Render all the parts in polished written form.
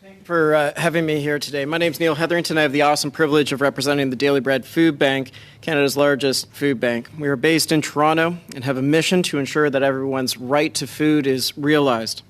Thank you for having me here today. My name is Neil Hetherington. I have the awesome privilege of representing the Daily Bread Food Bank, Canada's largest food bank. We are based in Toronto and have a mission to ensure that everyone's right to food is realized.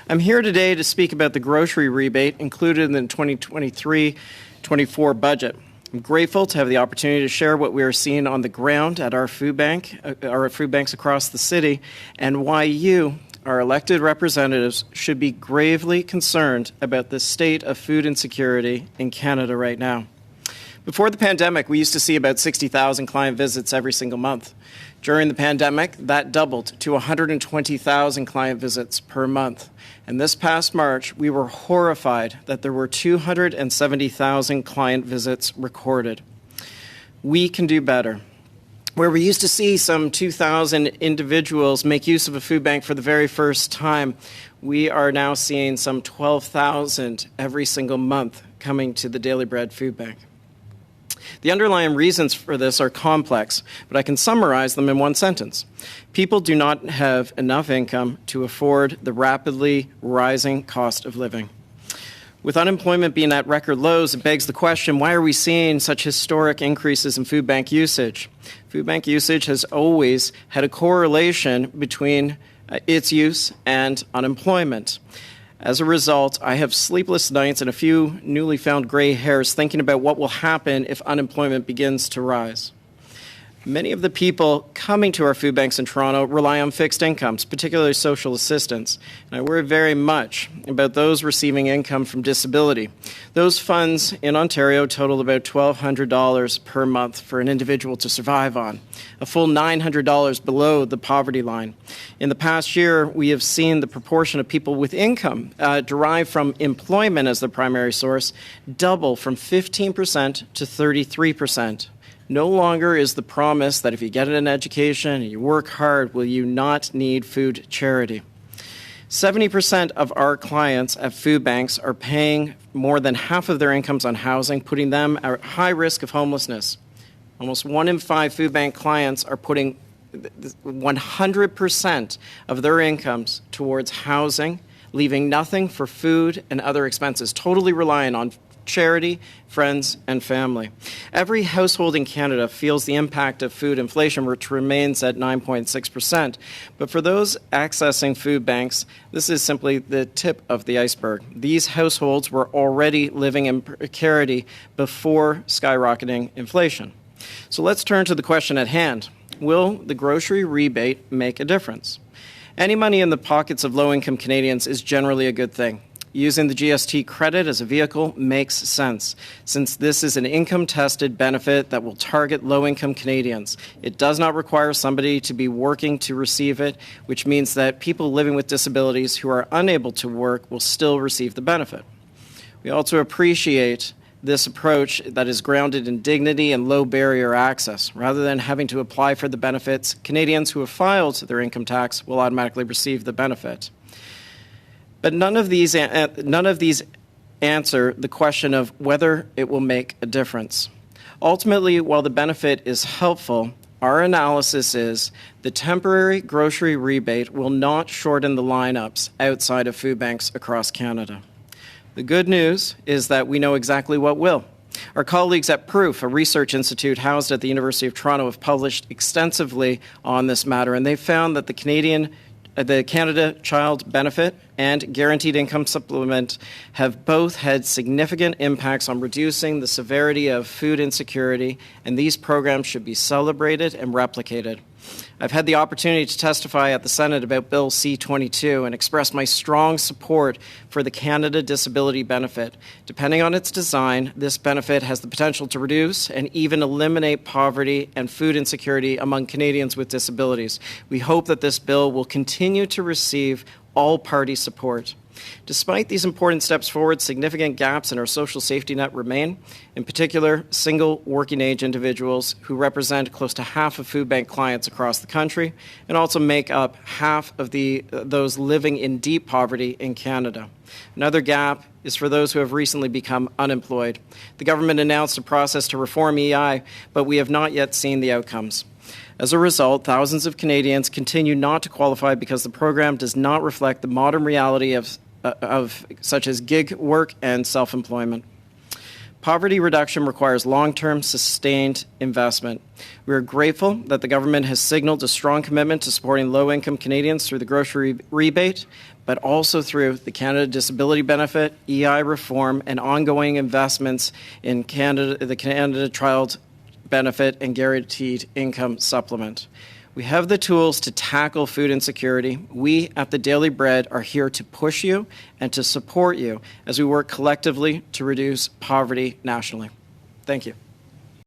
I'm here today to speak about the grocery rebate included in the 2023-24 budget. I'm grateful to have the opportunity to share what we are seeing on the ground at our food banks across the city, and why you, our elected representatives, should be gravely concerned about the state of food insecurity in Canada right now. Before the pandemic, we used to see about 60,000 client visits every single month. During the pandemic, that doubled to 120,000 client visits per month. And this past March, we were horrified that there were 270,000 client visits recorded. We can do better. Where we used to see some 2,000 individuals make use of a food bank for the very first time, we are now seeing some 12,000 every single month coming to the Daily Bread Food Bank. The underlying reasons for this are complex, but I can summarize them in one sentence. People do not have enough income to afford the rapidly rising cost of living. With unemployment being at record lows, it begs the question, why are we seeing such historic increases in food bank usage? Food bank usage has always had a correlation between its use and unemployment. As a result, I have sleepless nights and a few newly found gray hairs thinking about what will happen if unemployment begins to rise. Many of the people coming to our food banks in Toronto rely on fixed incomes, particularly social assistance. And I worry very much about those receiving income from disability. Those funds in Ontario total about $1,200 per month for an individual to survive on, a full $900 below the poverty line. In the past year, we have seen the proportion of people with income derived from employment as their primary source double from 15% to 33%. No longer is the promise that if you get an education and you work hard, will you not need food charity. 70% of our clients at food banks are paying more than half of their incomes on housing, putting them at high risk of homelessness. Almost 1 in 5 food bank clients are putting 100% of their incomes towards housing, leaving nothing for food and other expenses, totally relying on charity, friends, and family. Every household in Canada feels the impact of food inflation, which remains at 9.6%. But for those accessing food banks, this is simply the tip of the iceberg. These households were already living in precarity before skyrocketing inflation. So let's turn to the question at hand. Will the grocery rebate make a difference? Any money in the pockets of low-income Canadians is generally a good thing. Using the GST credit as a vehicle makes sense, since this is an income-tested benefit that will target low-income Canadians. It does not require somebody to be working to receive it, which means that people living with disabilities who are unable to work will still receive the benefit. We also appreciate this approach that is grounded in dignity and low barrier access. Rather than having to apply for the benefits, Canadians who have filed their income tax will automatically receive the benefit. But none of these answer the question of whether it will make a difference. Ultimately, while the benefit is helpful, our analysis is the temporary grocery rebate will not shorten the lineups outside of food banks across Canada. The good news is that we know exactly what will. Our colleagues at Proof, a research institute housed at the University of Toronto, have published extensively on this matter, and they've found that the Canada Child Benefit and Guaranteed Income Supplement have both had significant impacts on reducing the severity of food insecurity, and these programs should be celebrated and replicated. I've had the opportunity to testify at the Senate about Bill C-22 and express my strong support for the Canada Disability Benefit. Depending on its design, this benefit has the potential to reduce and even eliminate poverty and food insecurity among Canadians with disabilities. We hope that this bill will continue to receive all-party support. Despite these important steps forward, significant gaps in our social safety net remain, in particular, single working-age individuals who represent close to half of food bank clients across the country and also make up half of those living in deep poverty in Canada. Another gap is for those who have recently become unemployed. The government announced a process to reform EI, but we have not yet seen the outcomes. As a result, thousands of Canadians continue not to qualify because the program does not reflect the modern reality of such as gig work and self-employment. Poverty reduction requires long-term, sustained investment. We are grateful that the government has signaled a strong commitment to supporting low-income Canadians through the grocery rebate, but also through the Canada Disability Benefit, EI reform, and ongoing investments in the Canada Child Benefit and Guaranteed Income Supplement. We have the tools to tackle food insecurity. We at the Daily Bread are here to push you and to support you as we work collectively to reduce poverty nationally. Thank you.